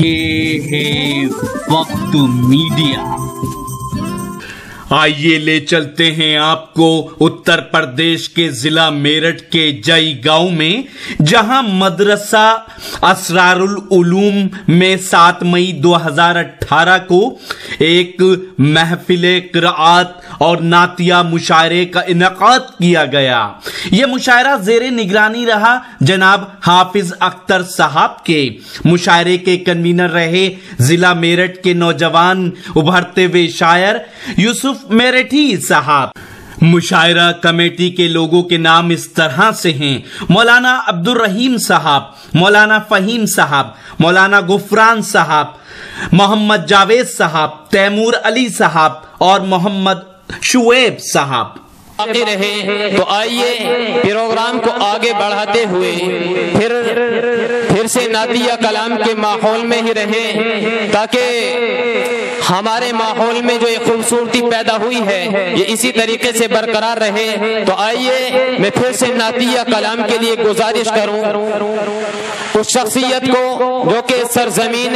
یہ ہے وقت میڈیا۔ آئیے لے چلتے ہیں آپ کو اتر پردیش کے ضلع میرٹھ کے جئی گاؤں میں، جہاں مدرسہ اسرار العلوم میں 7 مئی 2018 کو ایک محفل قرأت اور نعتیہ مشاعرے کا انعقاد کیا گیا۔ یہ مشاعرہ زیر نگرانی رہا جناب حافظ اختر صاحب کے۔ مشاعرے کے کنوینر رہے ضلع میرٹھ کے نوجوان ابھرتے ہوئے شاعر یوسف میرٹھی صاحب۔ مشاعرہ کمیٹی کے لوگوں کے نام اس طرح سے ہیں: مولانا عبد الرحیم صاحب، مولانا فہیم صاحب، مولانا غفران صاحب، محمد جاوید صاحب، تیمور علی صاحب اور محمد شعیب صاحب۔ باقی رہے تو آئیے پروگرام کو آگے بڑھاتے ہوئے پھر سے نعتیہ کلام کے ماحول میں ہی رہیں، تاکہ ہمارے ماحول میں جو ایک خوبصورتی پیدا ہوئی ہے یہ اسی طریقے سے برقرار رہے۔ تو آئیے میں پھر سے نعتیہ کلام کے لیے گزارش کروں اس شخصیت کو جو کہ سرزمین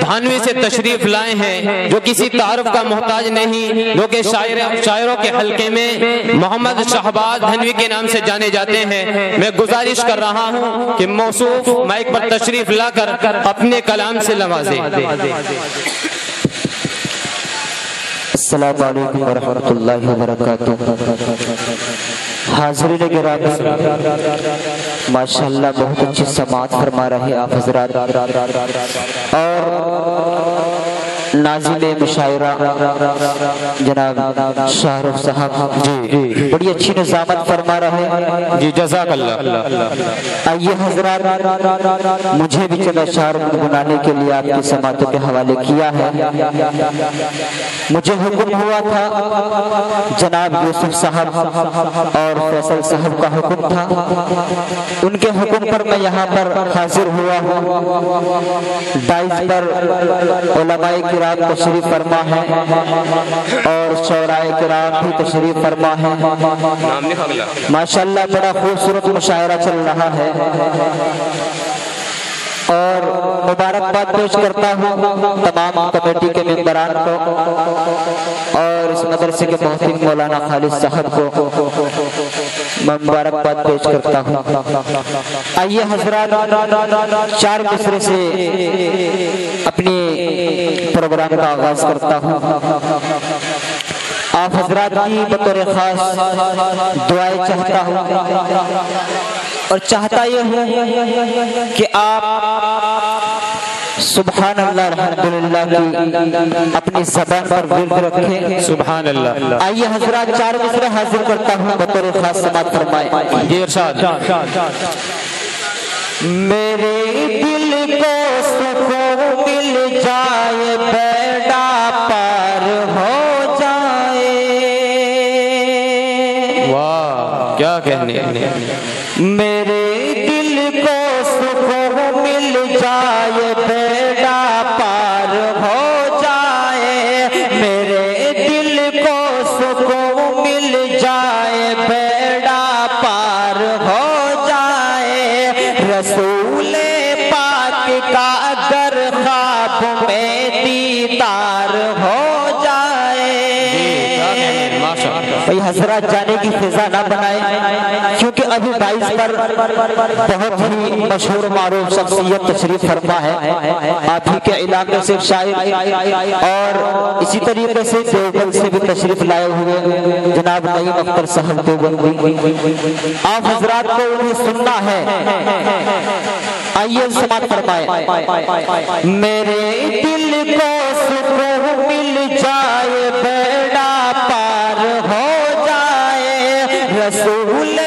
دھانوی سے تشریف لائے ہیں، جو کسی تعارف کا محتاج نہیں، جو کہ شاعروں کے حلقے میں محمد شہباز دھانوی کے نام سے جانے جاتے ہیں۔ میں گزارش کر رہا ہوں کہ موصوف مائک پر تشریف لا کر اپنے کلام سے نوازے۔ السلام علیکم ورحمۃ اللہ وبرکاتہ۔ حاضرین گرامی، ماشاءاللہ بہت اچھی سماعت فرما رہے آپ حضرات، اور ناظم مشاعرہ جناب شاہ رخ صاحب جی بڑی اچھی نظامت فرما رہے ہیں جی، جزاک اللہ۔ آئیے حضرات، مجھے بھی چند اشعار گنگنانے کے لیے آپ کی سماعتوں کے حوالے کیا ہے۔ مجھے حکم ہوا تھا، جناب یوسف صاحب اور فیصل صاحب کا حکم تھا، ان کے حکم پر میں یہاں پر حاضر ہوا ہوں۔ ڈائز پر علماء کرام تشریف فرما ہے اور شعراء کرام بھی تشریف فرما ہے۔ ماشاءاللہ بڑا خوبصورت مشاعرہ چل رہا ہے، اور مبارکباد پیش کرتا ہوں تمام کمیٹی کے ممبران کو اور اس مدرسے کے محترم مولانا خالد صاحب کو مبارکباد پیش کرتا ہوں۔ آئیے حضرات، 4 مصرے سے اپنی پروگرام کا آغاز کرتا ہوں۔ آپ حضرات کی بطور خاص دعائیں چاہتا ہوں، اور چاہتا یہ ہوں کہ آپ سبحان اللہ الحمدللہ کی اپنی زبان پر ورد رکھیں۔ سبحان اللہ۔ آئیے حضرات، 4 مصرے حاضر کرتا ہوں، بطور خاص سماعت فرمائیں۔ یہ ارشاد۔ میرے دل کو سکون مل جائے، بیڑا پار ہو جائے۔ واہ، کیا کہنے۔ میرے دل کو سکون مل جائے، بیڑا پار ہو جائے۔ میرے دل کو سکون مل جائے، بیڑا پار ہو جائے۔ رسول پاک کا اگر خواب میں دیدار ہو جائے۔ بھئی حضرات جانے کی فضا نہ بنائے، کیونکہ ابھی 22 پر بہت ہی مشہور معروف شخصیت تشریف فرما ہے، آپ ہی کے علاقے سے شاعر، اور اسی طریقے سے دیوبند سے بھی تشریف لائے ہوئے جناب نعیم اختر صاحب دیوبندی۔ آپ حضرات کو انہیں سننا ہے، آئیے سماعت فرمائیں۔ میرے دل کو سکون مل جائے، بیڑا پار ہو جائے۔ رسول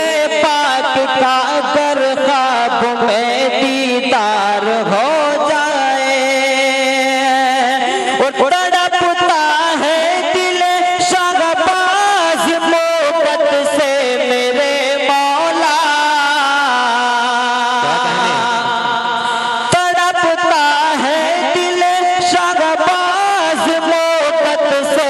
پاک کا اگر خواب میں دیدار ہو جائے۔ اور تڑپتا ہے دل شہباز محبت سے میرے مولا۔ تڑپتا ہے دل شہباز محبت سے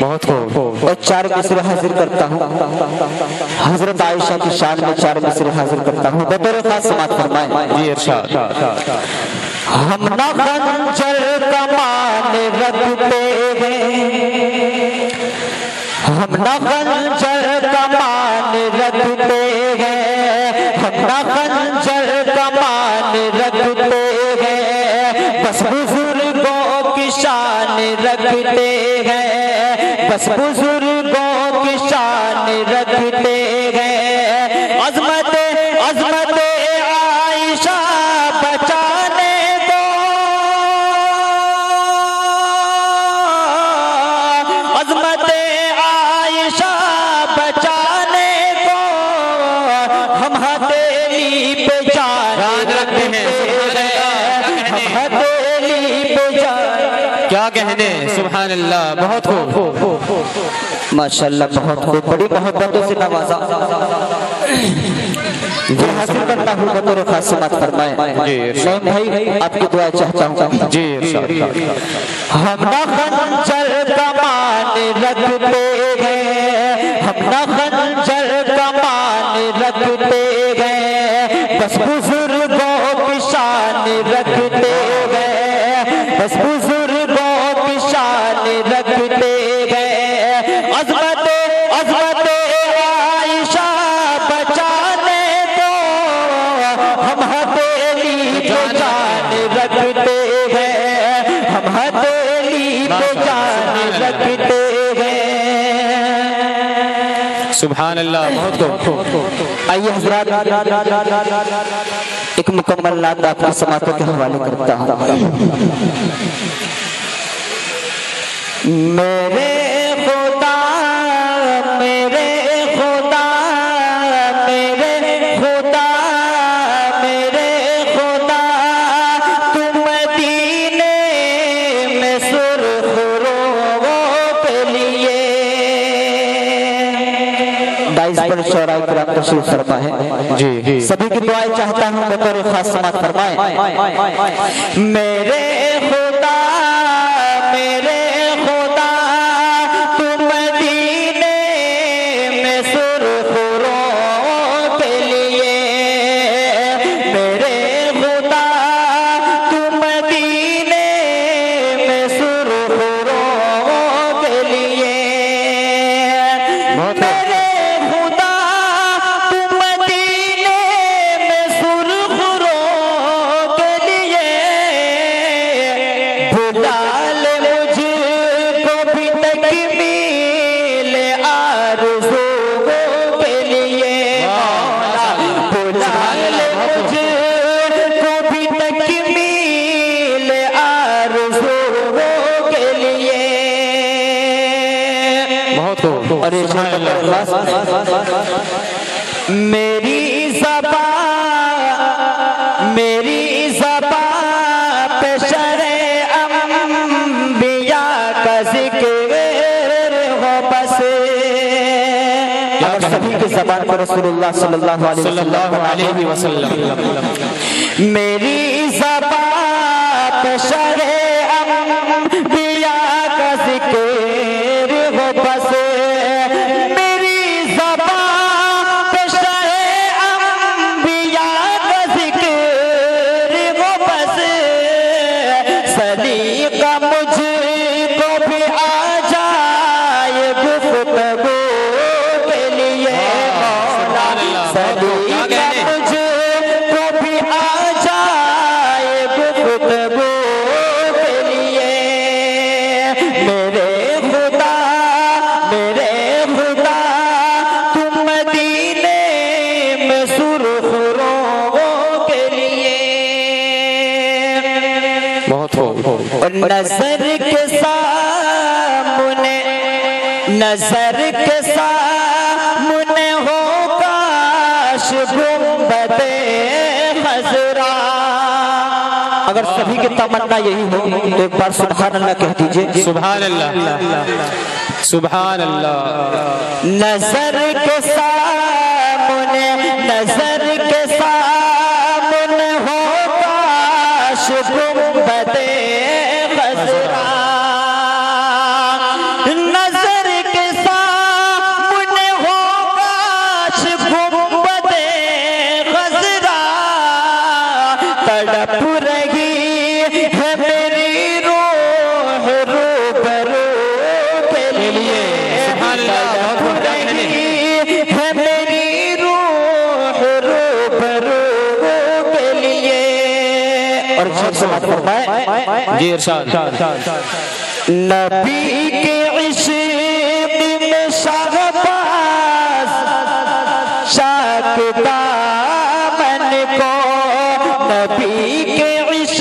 بہت خوب. اور 4 مصرے حاضر کرتا ہوں، حضرت عائشہ کی شان میں 4 مصرے حاضر کرتا ہوں، بطور خاص سماعت فرمائیں. جی ارشاد. ہم نہ خنجر کمان رکھتے ہیں، ہم نہ خنجر کمان رکھتے ہیں، ہم نہ خنجر کمان رکھتے ہیں، بس بزرگوں کی شان رکھتے ہیں، بس بزرگوں کی شان رکھتے ہیں. عظمت عظمت عائشہ بچانے دو، عظمت عائشہ بچانے دو، ہم ہتھیلی پہ جان رکھتے ہیں، ہم ہتھیلی پہ جان. کیا کہنے، سبحان اللہ. بہت خوب. ماشاءاللہ بہت خوب، بڑی محبتوں سے نوازا. یہ حاصل کرتا ہوں بطور خاص سماعت فرمائیں. نعیم بھائی آپ کی دعا چاہتا ہوں. جی ارشاد. ہم نہ خنجر کمان رکھتے ہیں، ہم نہ خنجر کمان رکھتے ہیں، بس بزرگوں کی شان رکھتے ہیں، بس بزرگوں کی شان رکھتے ہیں. عظمت عظمت عائشہ بچانے دو، ہم ہتھیلی پہ جان رکھتے ہیں، ہم ہتھیلی پہ جان رکھتے ہیں. سبحان اللہ. بہت خوب. آئیے حضرات ایک مکمل نعت آپ کی سماعتوں کے حوالے کرتا ہوں. میرے خدا میرے خدا میرے خدا میرے خدا، تم مدینے میں سرخ روغوں کے لیے. 22 پر شعراء کرام تشریف فرما ہے. جی سبھی کی دعائیں چاہتا ہوں بطور خاص سماعت فرمائیں. میرے خدا میرے خدا، تم مدینے میں سرخ روغوں کے لیے. میرے خدا تم مدینے میں سرخ روغوں کے لیے. میرے خدا تم مدینے میں سرخ روغوں کے لیے. بھلا لے مجھ کو بھی تکمیل آرزوؤں کے لیے. بھلا لے مجھ کو بھی تکمیل آرزوؤں کے لیے. بہت خوب. اور میری زبان پہ شرع انبیاء کا ذکر ہو بس. اگر سبھی کی زبان پر رسول اللہ صلی اللہ علیہ وسلم. میری زبان پہ شرع انبیاء کا ذکر ہو بس. میری زبان پہ شرع انبیاء کا ذکر ہو بس. صدیقہ مجھ کو بھی آ جائے گفتگو کے لیے. صدیقہ مجھ کو بھی آ جائے گفتگو کے لیے. میرے خدا تم مدینے میں سرخ روغوں کے لیے. بہت خوب. اور نظر کے سامنے ہو کاش گنبد خضرا. اگر سبھی کی تمنا یہی ہو تو ایک بار سبحان اللہ کہہ دیجئے. سبحان اللہ. سبحان اللہ. نظر کے سامنے کے سامنے ہو کاش گنبد خضرا، نظر کے سامنے ہو کاش گنبد خضرا، تڑپ رہی ہے میری روح روبرو کے لیے، تڑپ رہی ہے میری روح روبرو کے لیے۔ اور سمجھ فرمائے جی ارشاد۔ نبی کے عشق میں شہباز شاک دامن کو، نبی کے عشق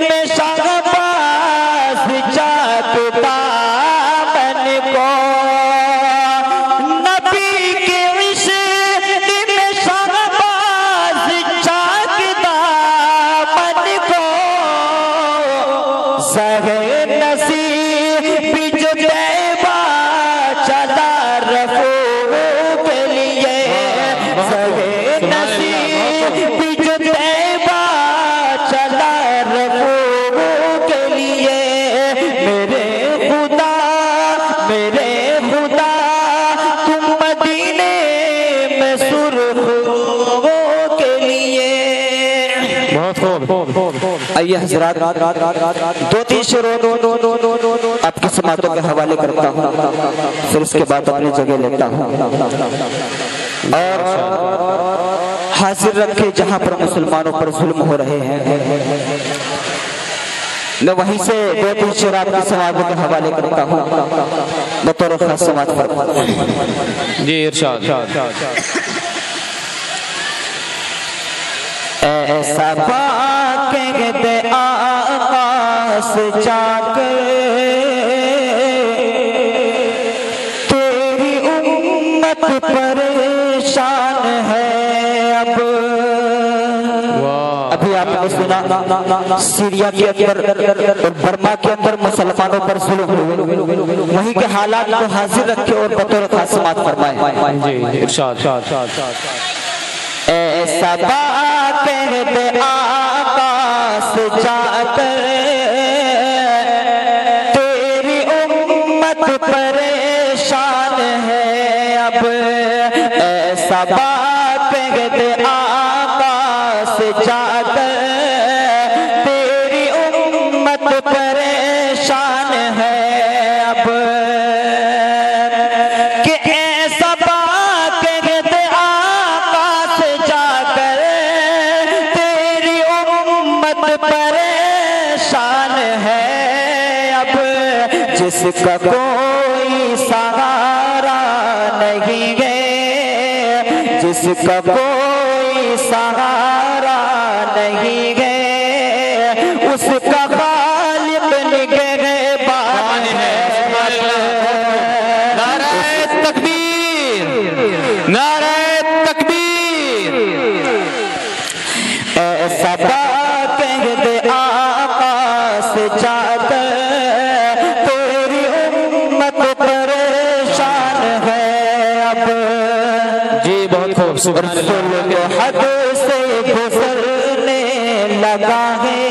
میں شہباز شاک دامن کو، نبی کے عشق میں شہباز شاک دامن کو، زہر نصیب جو طیبہ چلا رفو کے لیے، زہر نصیب جو طیبہ چلا رفو کے لیے، میرے خدا تم مدینے میں سرخ کے لیے۔ بہت خوب۔ آئیے حضرات دو تین شروع آپ کی سماعتوں کے حوالے کرتا ہوں، پھر اس کے بعد اپنی جگہ لیتا ہوں، اور حاضر رکھے جہاں پر مسلمانوں پر ظلم ہو رہے ہیں، میں وہیں سے دو تین شروع آپ کی سماعتوں کے حوالے کرتا ہوں، بطور خاص سماعت فرمائیں۔ جی ارشاد۔ ایسا پاک دے آقا سے جا کر تیری امت پریشان ہے اب۔ ابھی آپ نے سنا سیریا کے اندر اور برما کے اندر مسلمانوں پر ظلم ہوئے، وہیں کے حالات کو حاضر رکھے اور بطور خاص سماعت فرمائے۔ جی ارشاد۔ ایسا بات دے آقا سے جا کر تیری امت پریشان ہے اب، ایسا بات دے آقا سے جا کر تیری امت پریشان ہے اب، کہ ایسا بات دے آقا سے جا کر تیری امت پریشان ہے اب، جس کا کوئی سہارا نہیں ہے، جس کا کوئی سہارا نہیں ہے، اس کا خالق نگہبان ہے۔ نعرہ تکبیر، نعرہ تکبیر۔ ایسا بات دے آقا سے جا کر تیری امت پریشان ہے اب، جی بہت خوب۔ ظلم حد سے گزرنے لگا ہے،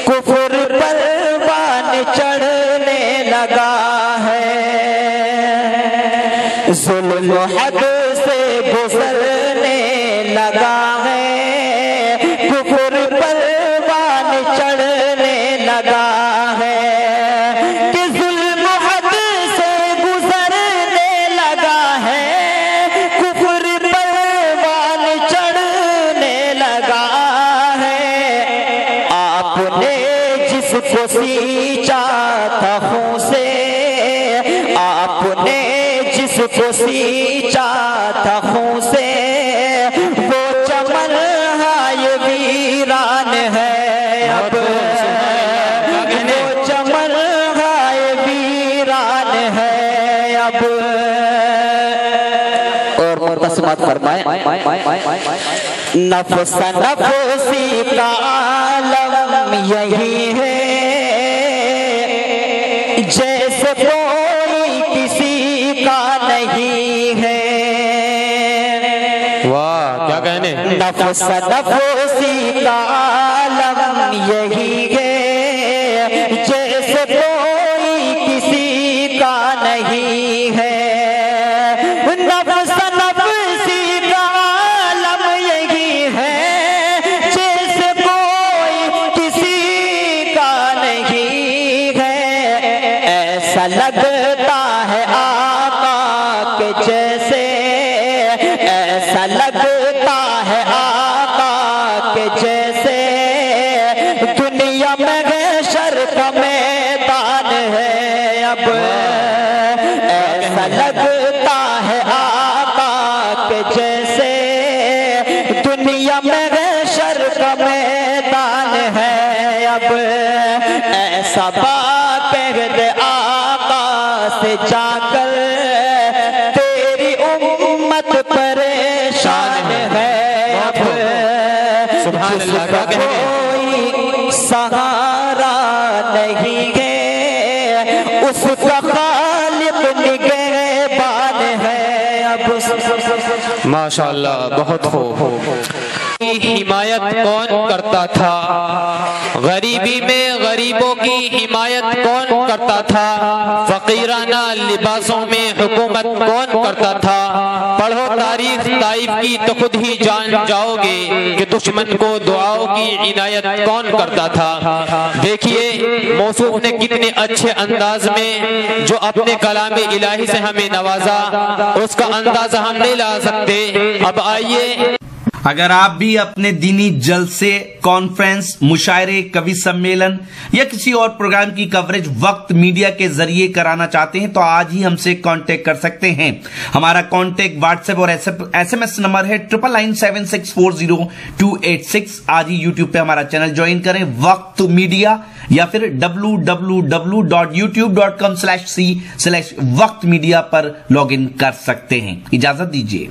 کفر پروان چڑھنے لگا ہے، ظلم حد سے گزرنے لگا ہے، کفر پروان چڑھنے لگا ہے، کہ ظلم حد سے گزرنے لگا ہے، کفر پروان چڑھنے لگا ہے، آپ نے جس کو سینچا تھا خون سے، آپ نے جس کو سینچا تھا خون سے، وہ چمن ہائے ویران ہے اب، وہ چمن ہائے ویران ہے اب۔ اور مرتسمات فرمائیں، نفس نفسی کا عالم یہی ہے، جیسے کوئی کسی کا نہیں ہے، واہ کیا کہنے. نفس نفسی کا عالم یہی ہے جیسے کوئی کسی کا نہیں ہے. نفس نفسی کا عالم یہی ہے جیسے کوئی کسی کا نہیں ہے. ایسا لگتا ہے آقا کے جیسے، ایسا لگتا ہے آقا کے جیسے دنیا میں حشر کا میدان ہے. اب ایسا لگتا ہے آقا کے جیسے دنیا میں حشر کا میدان ہے. اب ایسا باپہد آقا سے جا کر تیری امت پریشان ہے. اب سبحان اللہ کیا کہنے. کوئی سہارا نہیں ہے، اس کا خالق نگہبان ہے. اب ماشاءاللہ بہت خوب. حمایت کون کرتا تھا؟ غریبی میں غریبوں کی حمایت کون کرتا تھا؟ فقیرانہ لباسوں میں حکومت کون کرتا تھا؟ پڑھو تاریخ طائف کی تو خود ہی جان جاؤ گے کہ دشمن کو دعاؤں کی عنایت کون کرتا تھا. دیکھیے موصوف نے کتنے اچھے انداز میں جو اپنے کلام الہی سے ہمیں نوازا، اس کا اندازہ ہم نہیں لا سکتے. اب آئیے، اگر آپ بھی اپنے دینی جلسے، کانفرنس، مشاعرے، کوی سمیلن یا کسی اور پروگرام کی کوریج وقت میڈیا کے ذریعے کرانا چاہتے ہیں تو آج ہی ہم سے کانٹیکٹ کر سکتے ہیں. ہمارا کانٹیکٹ واٹس ایپ اور ایس ایم ایس نمبر ہے 9997640286. آج ہی یوٹیوب پہ ہمارا چینل جوائن کریں وقت میڈیا، یا پھر www.youtube.com/c/وقت میڈیا پر لاگ ان کر سکتے ہیں. اجازت دیجیے.